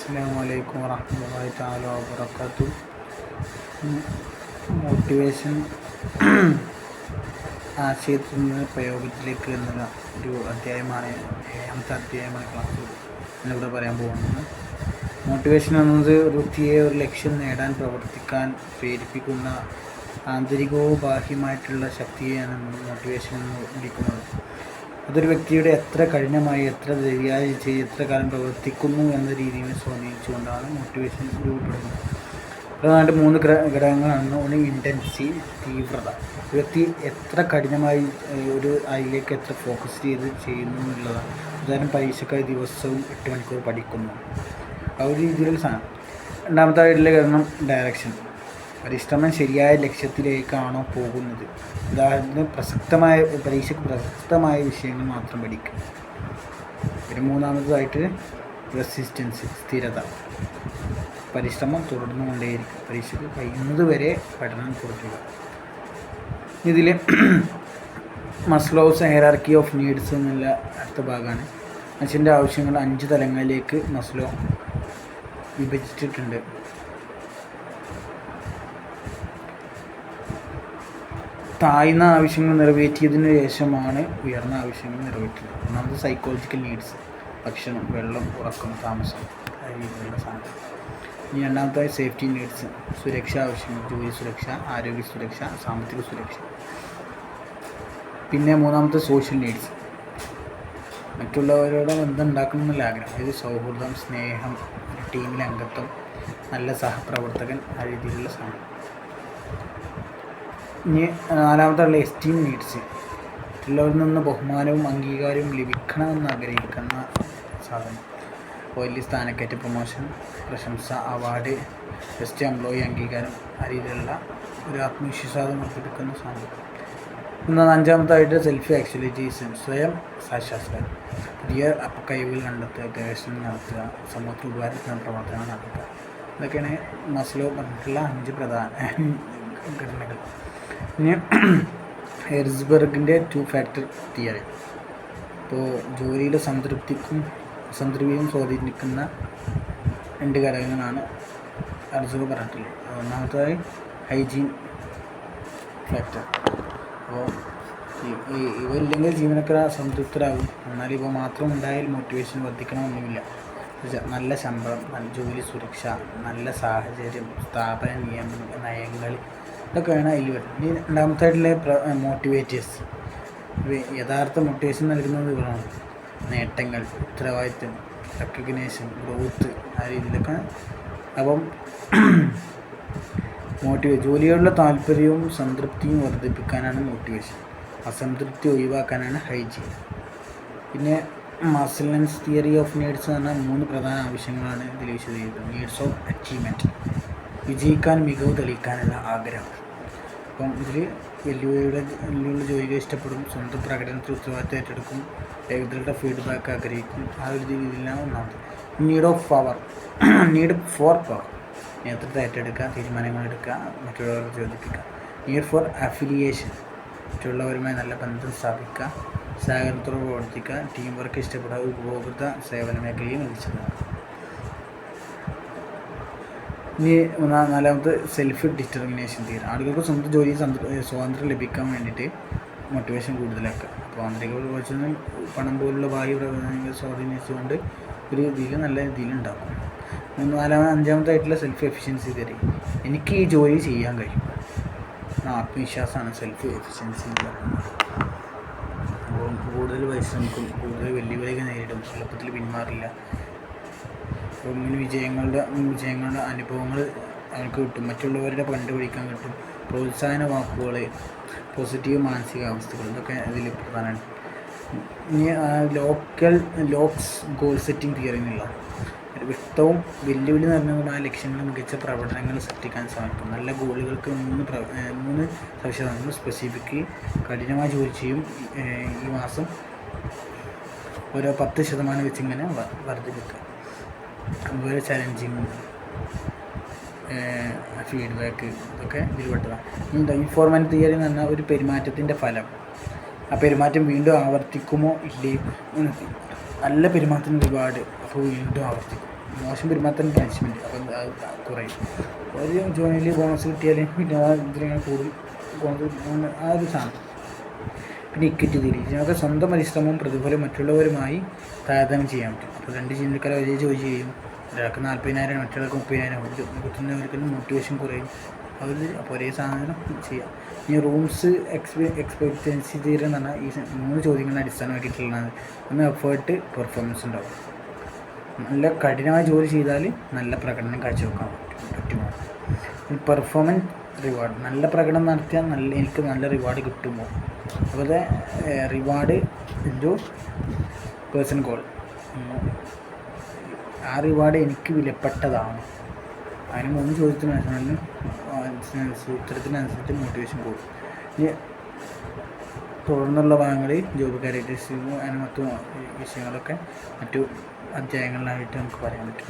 അസ്സലാമു വറഹ്മത്തുള്ളാഹി തആല വബറകാതുഹു. മോട്ടിവേഷൻ ആശയത്തിൽ നിന്ന് പ്രയോഗത്തിലേക്ക് എന്നുള്ള ഒരു അധ്യായമാണ്, 7ാമത്തെ അധ്യായമാണ് ക്ലാസ് എന്നിവിടെ പറയാൻ പോകുന്നത്. മോട്ടിവേഷൻ എന്നത് ഒരു വ്യക്തിയെ ഒരു ലക്ഷ്യം നേടാൻ പ്രവർത്തിക്കാൻ പ്രേരിപ്പിക്കുന്ന ആന്തരികവും ബാഹ്യമായിട്ടുള്ള ശക്തിയെയാണ് മോട്ടിവേഷൻ എന്ന് വിളിക്കുന്നത്. അതൊരു വ്യക്തിയുടെ എത്ര കഠിനമായി, എത്ര ധൈര്യമായി ചെയ്ത് എത്ര കാലം പ്രവർത്തിക്കുന്നു എന്ന രീതിയിൽ സ്വാധീനിച്ചുകൊണ്ടാണ് മോട്ടിവേഷൻ രൂപപ്പെടുന്നത്. പ്രധാനമായിട്ട് 3 ഘടകങ്ങളാണ്. ഒന്ന് ഇൻറ്റൻസി, തീവ്രത. വ്യക്തി എത്ര കഠിനമായി ഒരു അതിലേക്ക് എത്ര ഫോക്കസ് ചെയ്ത് ചെയ്യുന്നു എന്നുള്ളതാണ്. ഉദാഹരണം, പരീക്ഷയ്ക്കായി ദിവസവും 8 മണിക്കൂർ പഠിക്കുന്നു, ആ ഒരു രീതിയിലുള്ള സാധനം. രണ്ടാമതായിട്ടുള്ള കാരണം ഡയറക്ഷൻ. പരിശ്രമം ശരിയായ ലക്ഷ്യത്തിലേക്കാണോ പോകുന്നത്. ഉദാഹരണത്തിന് പരീക്ഷയ്ക്ക് പ്രസക്തമായ വിഷയങ്ങൾ മാത്രം പഠിക്കുക. പിന്നെ മൂന്നാമതായിട്ട് റെസിസ്റ്റൻസ്, സ്ഥിരത. പരിശ്രമം തുടർന്നുകൊണ്ടേയിരിക്കും, പരീക്ഷയ്ക്ക് കഴിയുന്നത് വരെ പഠനം തുടരുക. ഇതിൽ മസ്ലോസ് ഹൈറാർക്കി ഓഫ് നീഡ്സ് എന്നുള്ള അടുത്ത ഭാഗമാണ്. മനുഷ്യൻ്റെ ആവശ്യങ്ങൾ 5 തലങ്ങളിലേക്ക് മസ്ലോ വിഭജിച്ചിട്ടുണ്ട്. താഴ്ന്ന ആവശ്യങ്ങൾ നിറവേറ്റിയതിനു ശേഷമാണ് ഉയർന്ന ആവശ്യങ്ങൾ നിറവേറ്റുന്നത്. ഒന്നാമത് സൈക്കോളജിക്കൽ നീഡ്സ്, ഭക്ഷണം, വെള്ളം, ഉറക്കം, താമസം, ആ രീതിയിലുള്ള സാധനം. ഇനി രണ്ടാമതായി സേഫ്റ്റി നീഡ്സ്, സുരക്ഷാ ആവശ്യങ്ങൾ, ജോലി സുരക്ഷ, ആരോഗ്യ സുരക്ഷ, സാമ്പത്തിക സുരക്ഷ. പിന്നെ മൂന്നാമത്തെ സോഷ്യൽ നീഡ്സ്, മറ്റുള്ളവരോട് ബന്ധം ഉണ്ടാക്കണം എന്നുള്ള ആഗ്രഹം. അതായത് സൗഹൃദം, സ്നേഹം, ടീമിലെ അംഗത്വം, നല്ല സഹപ്രവർത്തകൻ, ആ രീതിയിലുള്ള സാധനം. ഇനി നാലാമത്തുള്ള എസ്റ്റീം നീഡ്സ്, മറ്റുള്ളവരിൽ നിന്ന് ബഹുമാനവും അംഗീകാരവും ലഭിക്കണമെന്ന് ആഗ്രഹിക്കുന്ന സാധനം. വലിയ സ്ഥാനക്കയറ്റ, പ്രൊമോഷൻ, പ്രശംസ, അവാർഡ്, ബെസ്റ്റ് എംപ്ലോയി അംഗീകാരം, ആ രീതിയിലുള്ള ഒരു ആത്മവിശ്വാസം വർദ്ധിപ്പിക്കുന്ന സാധനം. എന്നാൽ 5ാമതായിട്ട് സെൽഫ് ആക്ച്വലൈസേഷൻ, സ്വയം സാക്ഷാത്കാരം. പുതിയ കഴിവുകൾ കണ്ടെത്തുക, ഗവേഷണം നടത്തുക, സമൂഹത്തിൽ ഉപകാരപ്പെടുന്ന പ്രവർത്തനങ്ങൾ നടത്തുക. ഇതൊക്കെയാണ് മസ്ലോ പറഞ്ഞിട്ടുള്ള 5 പ്രധാന ഘടനകൾ. പിന്നെ ഹെർസ്ബർഗിൻ്റെ 2 ഫാക്ടർ തിയറി. ഇപ്പോൾ ജോലിയിലെ സംതൃപ്തിയും സ്വാധീനിക്കുന്ന 2 ഘടകങ്ങളാണ് ഹെർസ്ബർഗ് പറഞ്ഞിട്ടുള്ളത്. ഒന്നാമതായി ഹൈജീൻ ഫാക്ടർ. അപ്പോൾ ഇവയില്ലെങ്കിൽ ജീവനക്കാർ സംതൃപ്തരാകും. എന്നാൽ ഇവ മാത്രം ഉണ്ടായാൽ മോട്ടിവേഷൻ വർദ്ധിക്കണമെന്നില്ല. നല്ല ശമ്പളം, നല്ല ജോലി സുരക്ഷ, നല്ല സാഹചര്യം, സ്ഥാപന നയങ്ങൾ, ഇതൊക്കെയാണ് അതിൽ വരുന്നത്. ഇനി രണ്ടാമത്തായിട്ടുള്ള മോട്ടിവേറ്റേഴ്സ്. യഥാർത്ഥ മോട്ടിവേഷൻ നൽകുന്നത് ഇവരാണ്. നേട്ടങ്ങൾ, ഉത്തരവാദിത്വം, റെക്കഗ്നേഷൻ, ഗ്രോത്ത്, ആ രീതിയിലൊക്കെ. അപ്പം ജോലിയോടുള്ള താല്പര്യവും സംതൃപ്തിയും വർദ്ധിപ്പിക്കാനാണ് മോട്ടിവേഷൻ. അസംതൃപ്തി ഒഴിവാക്കാനാണ് ഹൈജീൻ. പിന്നെ മസ്ലോസ് തിയറി ഓഫ് നീഡ്സ് എന്ന് പറഞ്ഞാൽ 3 പ്രധാന ആവശ്യങ്ങളാണ് ഇതിൽ വിശദീകരിക്കുന്നത്. നീഡ്സ് ഓഫ് അച്ചീവ്മെൻറ്റ്, വിജയിക്കാൻ, മികവ് തെളിയിക്കാനുള്ള ആഗ്രഹം. അപ്പം ഇതിൽ വെല്ലുവിളിയുള്ള ജോലികൾ ഇഷ്ടപ്പെടും, സ്വന്തം പ്രകടനത്തിൽ ഉത്തരവാദിത്തം ഏറ്റെടുക്കും, ഏകദേശ ഫീഡ്ബാക്ക് ആഗ്രഹിക്കും, ആ ഒരു രീതിയിലാണ് ഒന്നാമത്. നീഡ് ഫോർ പവർ, നേതൃത്വം ഏറ്റെടുക്കുക, തീരുമാനങ്ങളെടുക്കുക, മറ്റുള്ളവരെ ചോദിപ്പിക്കുക. നീഡ് ഫോർ അഫിലിയേഷൻ, മറ്റുള്ളവരുമായി നല്ല ബന്ധം സ്ഥാപിക്കുക, സഹകരണത്തോടെ പ്രവർത്തിക്കുക, ടീം വർക്ക് ഇഷ്ടപ്പെടുക, ഉപഭോക്തൃ സേവന മേഖലയിൽ മികച്ചതാണ്. ഇനി നാലാമത് സെൽഫ് ഡിറ്റർമിനേഷൻ തിയറി. ആളുകൾക്ക് സ്വന്തം ജോലി സ്വാതന്ത്ര്യം ലഭിക്കാൻ വേണ്ടിയിട്ട് മോട്ടിവേഷൻ കൂടുതലാക്കുക. അപ്പോൾ ആന്തരിക പ്രവർത്തനം പണം പോലുള്ള ബാഹ്യ പ്രവർത്തനങ്ങൾ സ്വാധീനിച്ചുകൊണ്ട് ഒരു രീതിയിൽ നല്ല രീതിയിലുണ്ടാക്കും. 5ാമതായിട്ടുള്ള സെൽഫ് എഫിഷ്യൻസി തിയറി. എനിക്ക് ഈ ജോലി ചെയ്യാൻ കഴിയും, ആത്മവിശ്വാസമാണ് സെൽഫ് എഫിഷ്യൻസി എന്ന് പറയുന്നത്. അപ്പോൾ കൂടുതൽ പരിശ്രമിക്കും, കൂടുതൽ വെല്ലുവിളികൾ നേരിടും, എളുപ്പത്തിൽ പിന്മാറില്ല. അപ്പോൾ ഇങ്ങനെ വിജയങ്ങളുടെ അനുഭവങ്ങൾ അവർക്ക് കിട്ടും, മറ്റുള്ളവരുടെ കണ്ടുപിടിക്കാൻ കിട്ടും, പ്രോത്സാഹന വാക്കുകൾ, പോസിറ്റീവ് മാനസികാവസ്ഥകൾ, ഇതൊക്കെ ഇതിൽ പ്രധാനമാണ്. ഇനി ലോക്സ് ഗോൾ സെറ്റിംഗ് തിയറി എന്നുള്ള വ്യക്തവും വെല്ലുവിളി നിറഞ്ഞതുമായ ലക്ഷ്യങ്ങൾ മികച്ച പ്രവർത്തനങ്ങൾ സൃഷ്ടിക്കാൻ സാധിക്കും. നല്ല ഗോളുകൾക്ക് 3 സവിശേഷതകൾ. സ്പെസിഫിക്, കഠിനമായ ജോലി ചെയ്യും, ഈ മാസം ഓരോ 10% വെച്ച് ഇങ്ങനെ വർദ്ധിപ്പിക്കുക. അതുപോലെ ചലഞ്ചിങ്, ഫീഡ്ബാക്ക്, ഇതൊക്കെ ഇതിൽ പെട്ടതാണ്. ഇൻഫോർമേറ്റ് തിയറി എന്ന് പറഞ്ഞാൽ ഒരു പെരുമാറ്റത്തിൻ്റെ ഫലം. ആ പെരുമാറ്റം വീണ്ടും ആവർത്തിക്കുമോ ഇല്ലേ. നല്ല പെരുമാറ്റത്തിന് റിവാർഡ്, അപ്പോൾ വീണ്ടും ആവർത്തിക്കും. മോശം പെരുമാറ്റത്തിന് പണിഷ്മെൻറ്റ്. അപ്പം അത് കുറയും. ഒരു ജോലിയിൽ ബോണസ് കിട്ടിയാൽ പിന്നെ ആ ഇതിലിങ്ങനെ കൂടുതൽ ബോണസ് ആ ഒരു സാധനം. പിന്നെ ഇക്വിറ്റി തിയറി. ഇതിനൊക്കെ സ്വന്തം പരിശ്രമവും പ്രതിഫലം മറ്റുള്ളവരുമായി താരതമ്യം ചെയ്യാൻ പറ്റും. അപ്പോൾ 2 ജീവനക്കാരെ ഒരേ ജോലി ചെയ്യും, ഒരാൾക്ക് 40,000 മറ്റൊരാൾക്ക് 30,000 കിട്ടുന്നവർക്ക് മോട്ടിവേഷൻ കുറയും. അപ്പോൾ ഒരേ സാധനം ചെയ്യാം. ഈ റൂംസ് എക്സ്പെക്റ്റൻസി തിയറി എന്ന് പറഞ്ഞാൽ ഈ 3 ചോദ്യങ്ങളുടെ അടിസ്ഥാനമാക്കിയിട്ടുള്ളതാണ്. ഒന്ന് എഫേർട്ട്, പെർഫോമൻസ് ഉണ്ടാവും. നല്ല കഠിനമായ ജോലി ചെയ്താൽ നല്ല പ്രകടനം കാഴ്ചവെക്കാൻ പറ്റുമോ. Performance reward. നല്ല പ്രകടനം നടത്തിയാൽ എനിക്ക് നല്ല റിവാർഡ് കിട്ടുമോ. അതുപോലെ റിവാർഡ് ഇൻറ്റു പേഴ്സൺ ഗോൾ. ആ റിവാർഡ് എനിക്ക് വിലപ്പെട്ടതാണ്. അതിന് 3 ചോദ്യത്തിന് ഉത്തരത്തിനനുസരിച്ച് മോട്ടിവേഷൻ കൂടും. ഇനി തുടർന്നുള്ള ഭാഗങ്ങളിൽ ജോബ് ക്യാരക്ടറിസ്റ്റിക്സും അതിന് മറ്റു വിഷയങ്ങളൊക്കെ മറ്റു അധ്യായങ്ങളിലായിട്ട് നമുക്ക് പറയാൻ പറ്റും.